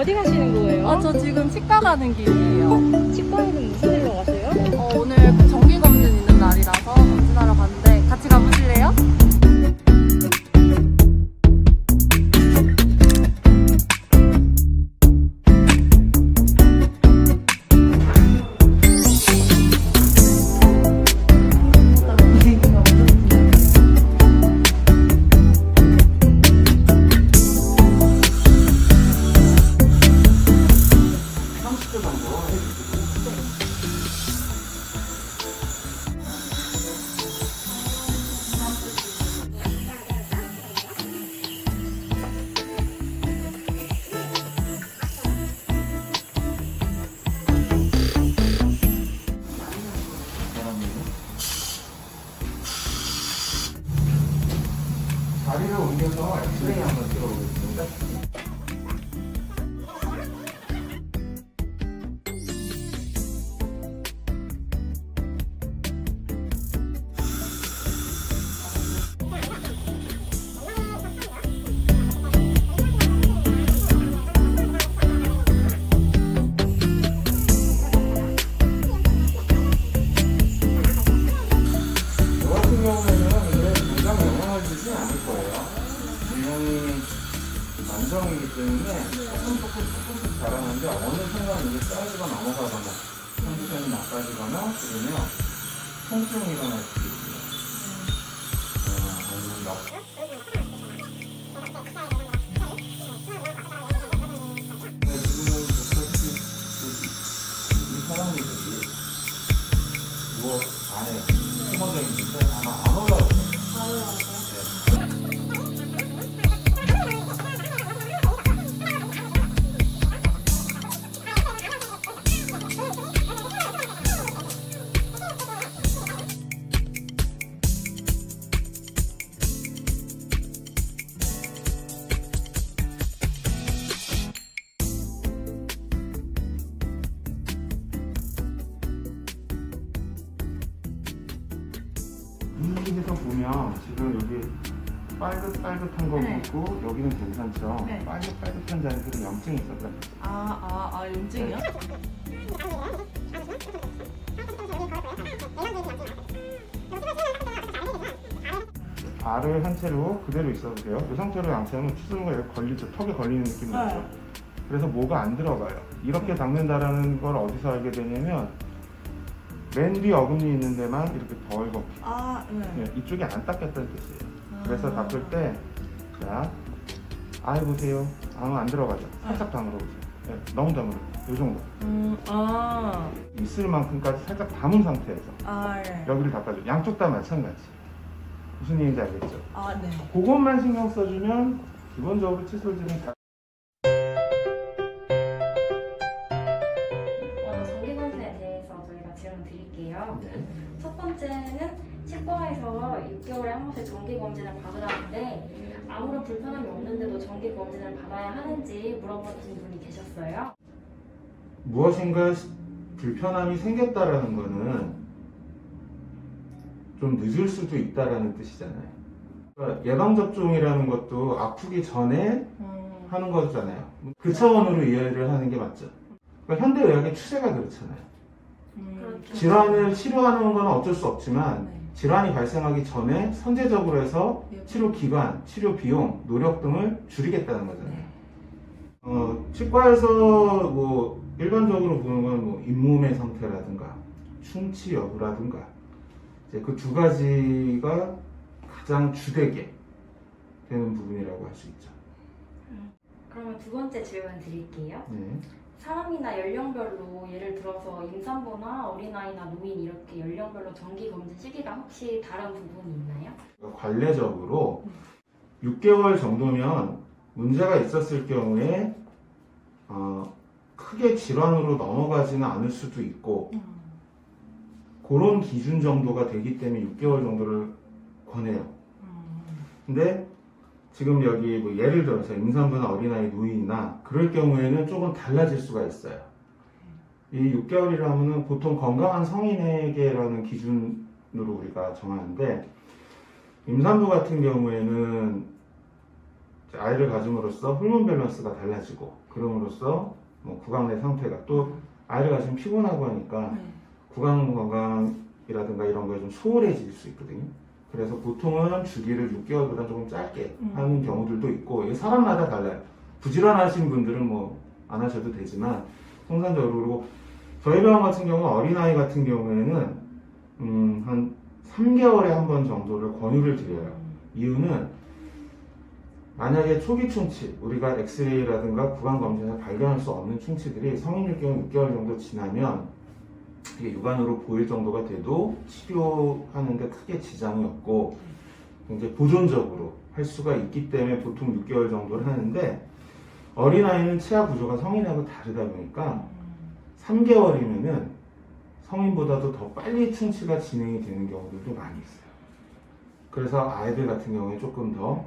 어디 가시는 거예요? 저 지금 치과 가는 길이에요. 치과에는 무슨 일로 가세요? 오늘 그 정기검진 있는 날이라서 검진하러 갔는데 같이 가보실래요? 다리를 옮겨서 엑스레이 한번 찍어보겠습니다. 저 같은 경우에는 당장 영향을 주진 않을 거예요. 분명히 만성이기 때문에 조금씩 자라는데 어느 순간 이게 사이즈가 넘어가거나 컨디션이 나빠지거나 그러면 통증이 일어날 수도 있고요. 아니면 지금은 보시다시피 이 사람들이 누워 안에 숨어져 있는데 아마 안 올라오죠. 이쪽에서 보면 지금 여기 빨긋빨긋한 거 있고 여기는 괜찮죠? 네. 빨긋빨긋한 자리들은 염증이 있었다. 염증이요? 발을 한 채로 그대로 있어도 돼요. 이 상태로 양치하면 추스름과 이렇게 걸리죠. 턱에 걸리는 느낌 나죠? 그래서 뭐가 안 들어가요. 이렇게 닦는다라는 걸 어디서 알게 되냐면 맨 뒤 어금니 있는 데만 이렇게 덜 걷게. 이쪽이 안 닦였다는 뜻이에요. 그래서 닦을 때, 자, 보세요. 안 들어가죠. 살짝 다물어 보세요. 네, 너무 다물어. 이 정도. 있을 만큼까지 살짝 담은 상태에서 여기를 닦아줘. 양쪽 다 마찬가지. 무슨 얘기인지 알겠죠? 네. 그것만 신경 써주면 기본적으로 칫솔질은 다. 정기검진에 대해서 저희가 질문 드릴게요. 네. 첫 번째는 치과에서 6개월에 한 번씩 정기검진을 받으라는데 아무런 불편함이 없는데도 정기검진을 받아야 하는지 물어보신 분이 계셨어요. 무엇인가 불편함이 생겼다라는 거는 좀 늦을 수도 있다라는 뜻이잖아요. 그러니까 예방접종이라는 것도 아프기 전에 하는 거잖아요. 그 차원으로 이해를 하는 게 맞죠. 그러니까 현대의학의 추세가 그렇잖아요. 그렇죠. 질환을 치료하는 건 어쩔 수 없지만 질환이 발생하기 전에 선제적으로 해서 치료 기간, 치료 비용, 노력 등을 줄이겠다는 거잖아요. 치과에서 뭐 일반적으로 보는 건 뭐 잇몸의 상태라든가 충치 여부라든가 이제 그 두 가지가 가장 주되게 되는 부분이라고 할 수 있죠. 그러면 두 번째 질문 드릴게요. 네. 사람이나 연령별로 예를 들어서 임산부나 어린아이나 노인 이렇게 연령별로 정기검진 시기가 혹시 다른 부분이 있나요? 관례적으로 6개월 정도면 문제가 있었을 경우에 크게 질환으로 넘어가지는 않을 수도 있고 그런 기준 정도가 되기 때문에 6개월 정도를 권해요. 근데 지금 여기 뭐 예를 들어서 임산부나 어린아이, 노인이나 그럴 경우에는 조금 달라질 수가 있어요. 이 6개월이라면 보통 건강한 성인에게라는 기준으로 우리가 정하는데 임산부 같은 경우에는 아이를 가짐으로써 호르몬 밸런스가 달라지고 그럼으로써 뭐 구강 내 상태가 또 아이를 가지면 피곤하고 하니까 구강 건강이라든가 이런 거에 좀 소홀해질 수 있거든요. 그래서 보통은 주기를 6개월보다 조금 짧게 하는 경우들도 있고 이게 사람마다 달라요. 부지런하신 분들은 뭐 안 하셔도 되지만 통상적으로 그리고 저희 병원 같은 경우 어린아이 같은 경우에는 한 3개월에 한 번 정도를 권유를 드려요. 이유는 만약에 초기 충치, 우리가 엑스레이라든가 구강검진에서 발견할 수 없는 충치들이 성인일 경우 6개월 정도 지나면 이게 육안으로 보일 정도가 돼도 치료하는데 크게 지장이 없고 굉장히 보존적으로 할 수가 있기 때문에 보통 6개월 정도를 하는데 어린아이는 치아 구조가 성인하고 다르다 보니까 3개월이면은 성인보다도 더 빨리 충치가 진행이 되는 경우들도 많이 있어요. 그래서 아이들 같은 경우에 조금 더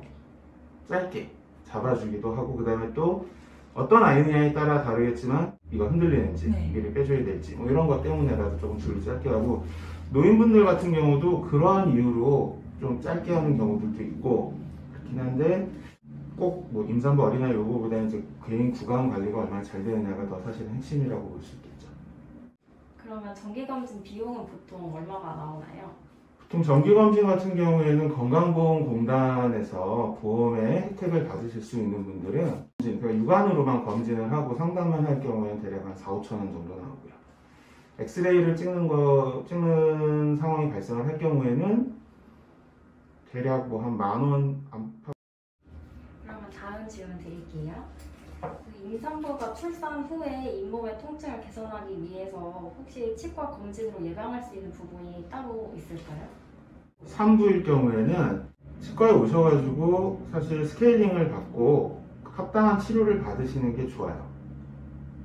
짧게 잡아주기도 하고 그 다음에 또 어떤 아이냐에 따라 다르겠지만 이거 흔들리는지 미리 빼줘야 될지 뭐 이런 것 때문에라도 조금 줄을 짧게 하고 노인분들 같은 경우도 그러한 이유로 좀 짧게 하는 경우들도 있고 그렇긴 한데 꼭 뭐 임산부 어린아이 요거보다는 이제 개인 구강 관리가 얼마나 잘 되느냐가 더 사실 핵심이라고 볼 수 있겠죠. 그러면 정기검진 비용은 보통 얼마가 나오나요? 보통 정기검진 같은 경우에는 건강보험공단에서 보험의 혜택을 받으실 수 있는 분들은 그러니까 육안으로만 검진을 하고 상담만 할 경우에는 대략 한 4, 5천 원 정도 나오고요. 엑스레이를 찍는 상황이 발생을 할 경우에는 대략 뭐 한 10,000원 안팎. 그러면 다음 질문 드릴게요. 임산부가 출산 후에 잇몸의 통증을 개선하기 위해서 혹시 치과 검진으로 예방할 수 있는 부분이 따로 있을까요? 산부일 경우에는 치과에 오셔가지고 사실 스케일링을 받고 합당한 치료를 받으시는 게 좋아요.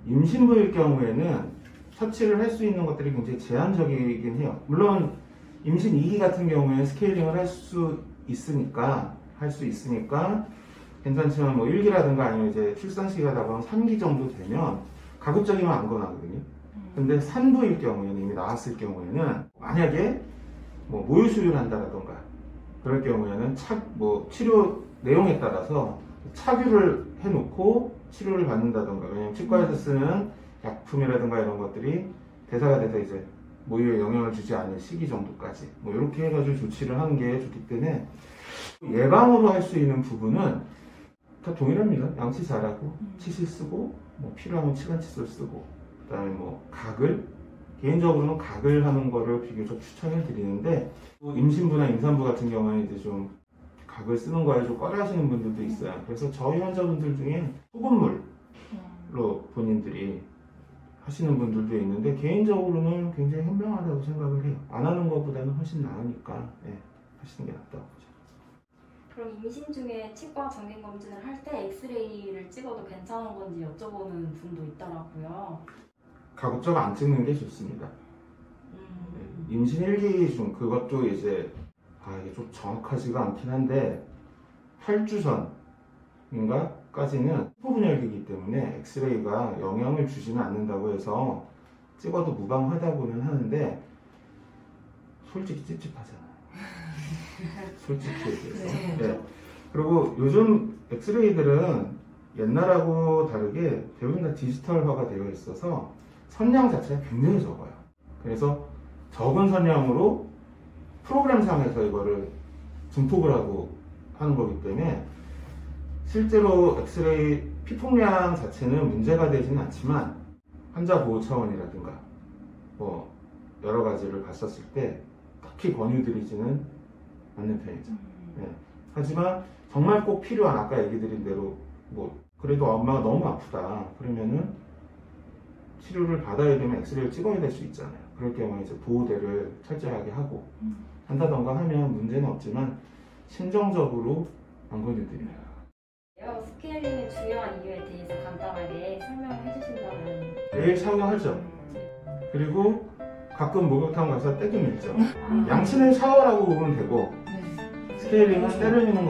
임신부일 경우에는 처치를 할 수 있는 것들이 굉장히 제한적이긴 해요. 물론 임신 2기 같은 경우에 스케일링을 할 수 있으니까 괜찮지만 뭐 1기라든가 아니면 이제 출산 시기가 다가온 3기 정도 되면 가급적이면 안 권하거든요. 근데 산부일 경우에는 이미 나왔을 경우에는 만약에 뭐 모유수유를 한다라던가 그럴 경우에는 치료 내용에 따라서 착유를 해놓고 치료를 받는다던가 왜냐면 치과에서 쓰는 약품이라든가 이런 것들이 대사가 돼서 이제 모유에 영향을 주지 않을 시기 정도까지 뭐 이렇게 해가지고 조치를 하는 게 좋기 때문에 예방으로 할 수 있는 부분은 다 동일합니다. 양치 잘하고 치실 쓰고 뭐 필요하면 치간칫솔 쓰고 그다음에 뭐 개인적으로는 각을 하는 거를 비교적 추천을 드리는데 임신부나 임산부 같은 경우는 이제 좀 각을 쓰는 거에 좀 꺼려하시는 분들도 있어요. 그래서 저희 환자분들 중에 소금물로 본인들이 하시는 분들도 있는데 개인적으로는 굉장히 현명하다고 생각을 해요. 안 하는 것보다는 훨씬 나으니까 하시는 게 낫다고 보죠. 그럼 임신 중에 치과 정기검진을 할 때 엑스레이를 찍어도 괜찮은 건지 여쭤보는 분도 있더라고요. 가급적 안 찍는 게 좋습니다. 임신 1기 중 그것도 이제 이게 좀 정확하지가 않긴 한데 8주 전인가까지는 세포분열기이기 때문에 엑스레이가 영향을 주지는 않는다고 해서 찍어도 무방하다고는 하는데 솔직히 찝찝하잖아요. 솔직히 얘기해서. 네. 그리고 요즘 엑스레이들은 옛날하고 다르게 대부분 다 디지털화가 되어 있어서 선량 자체가 굉장히 적어요. 그래서 적은 선량으로 프로그램상에서 이거를 증폭을 하고 하는 거기 때문에 실제로 엑스레이 피폭량 자체는 문제가 되지는 않지만 환자 보호 차원이라든가 뭐 여러 가지를 봤었을 때 딱히 권유드리지는 않는 편이죠. 하지만 정말 꼭 필요한 아까 얘기 드린 대로 뭐 그래도 엄마가 너무 아프다 그러면은 치료를 받아야 되면 엑스레이를 찍어야 될 수 있잖아요. 그럴 경우에 이제 보호대를 철저하게 하고 한다던가 하면 문제는 없지만 심정적으로 안 권유드려요. 스케일링의 중요한 이유에 대해서 간단하게 설명해 주신다면 매일 샤워하죠. 그리고 가끔 목욕탕 가서 때도 밀죠. 양치는 샤워라고 보면 되고 스케일링은 때를 미는